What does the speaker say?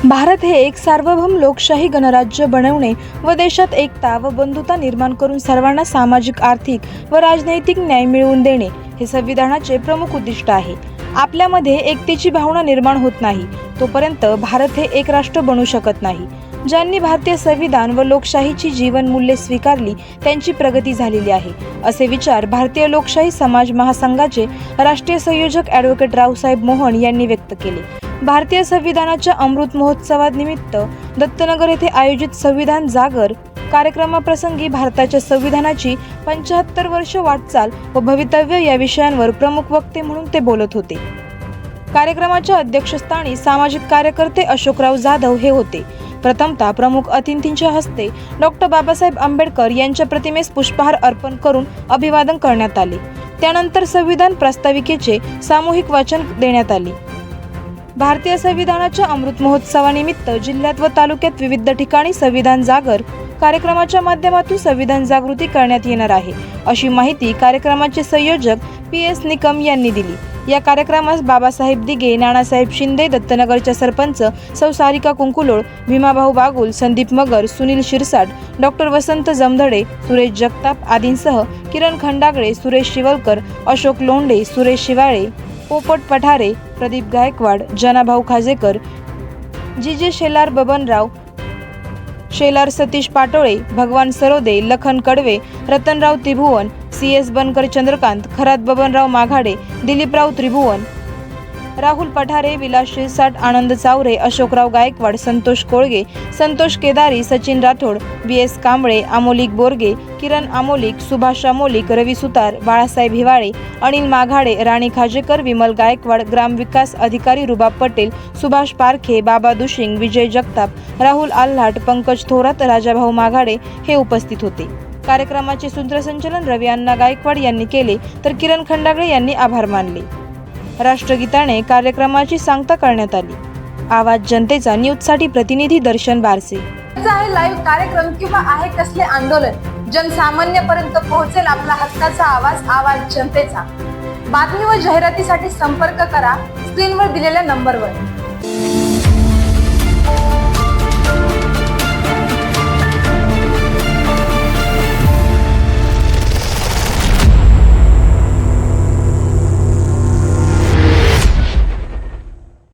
भारत हे एक सार्वभौम लोकशाही गणराज्य बनवणे व देशात एकता व बंधुता निर्माण करून सर्वांना सामाजिक, आर्थिक व राजनैतिक न्याय मिळवून देणे हे संविधानाचे प्रमुख उद्दिष्ट आहे। आपल्यामध्ये एकतेची भावना निर्माण होत नाही तोपर्यंत भारत हे एक राष्ट्र बनू शकत नाही। ज्यांनी भारतीय संविधान व लोकशाहीची जीवनमूल्ये स्वीकारली त्यांची प्रगती झालेली आहे, असे विचार भारतीय लोकशाही समाज महासंघाचे राष्ट्रीय संयोजक ॲडव्होकेट रावसाहेब मोहन यांनी व्यक्त केले। भारतीय संविधानाच्या अमृत महोत्सवानिमित्त दत्तनगर येथे आयोजित संविधान जागर कार्यक्रमाप्रसंगी भारताच्या संविधानाची 75 वर्ष वाटचाल व भवितव्य या विषयांवर प्रमुख वक्ते म्हणून ते बोलत होते। कार्यक्रमाच्या अध्यक्षस्थानी सामाजिक कार्यकर्ते अशोकराव जाधव हे होते। प्रथमतः प्रमुख अतिथींच्या हस्ते डॉक्टर बाबासाहेब आंबेडकर यांच्या प्रतिमेस पुष्पहार अर्पण करून अभिवादन करण्यात आले। त्यानंतर संविधान प्रास्ताविकेचे सामूहिक वाचन देण्यात आले। भारतीय संविधानाच्या अमृत महोत्सवानिमित्त जिल्ह्यात व तालुक्यात विविध ठिकाणी संविधान जागर कार्यक्रमाच्या माध्यमातून संविधान जागृती करण्यात येणार आहे, अशी माहिती कार्यक्रमाचे संयोजक PS निकम यांनी दिली। या कार्यक्रमास बाबासाहेब दिघे, नानासाहेब शिंदे, दत्तनगरच्या सरपंच सौ सारिका कुंकुलोळ, भीमाभाऊ बागुल, संदीप मगर, सुनील शिरसाट, डॉक्टर वसंत जमधडे, सुरेश जगताप आदींसह किरण खंडागळे, सुरेश शिवलकर, अशोक लोंढे, सुरेश शिवाळे, पोपट पठारे, प्रदीप गायकवाड, जनाभाऊ खाजेकर, जीजे शेलार, बबनराव शेलार, सतीश पाटोळे, भगवान सरोदे, लखन कडवे, रतनराव त्रिभुवन, CS बनकर, चंद्रकांत खरात, बबनराव माघाडे, दिलीपराव त्रिभुवन, राहुल पठारे, विलास शिरसाट, आनंद चावरे, अशोकराव गायकवाड, संतोष कोळगे, संतोष केदारी, सचिन राठोड, BS कांबळे, आमोलिक बोरगे, किरण आमोलिक, सुभाष आमोलिक, रवी सुतार, बाळासाहेब हिवाळे, अनिल माघाडे, राणी खाजेकर, विमल गायकवाड, ग्रामविकास अधिकारी रुबाब पटेल, सुभाष पारखे, बाबा दुशिंग, विजय जगताप, राहुल आल्हाट, पंकज थोरात, राजाभाऊ माघाडे हे उपस्थित होते। कार्यक्रमाचे सूत्रसंचालन रवी अण्णा गायकवाड यांनी केले तर किरण खंडागळे यांनी आभार मानले। राष्ट्रगीताने कार्यक्रमाची सांगता करण्यात आली। आवाज जनतेचा न्यूजसाठी प्रतिनिधी दर्शन बारसे। आहे लाईव्ह कार्यक्रम किंवा आहे कसले आंदोलन, जनसामान्यपर्यंत पोहोचेल आपला हक्काचा आवाज, आवाज जनतेचा। बातमी व जाहिरातीसाठी संपर्क करा स्क्रीनवर दिलेल्या नंबरवर।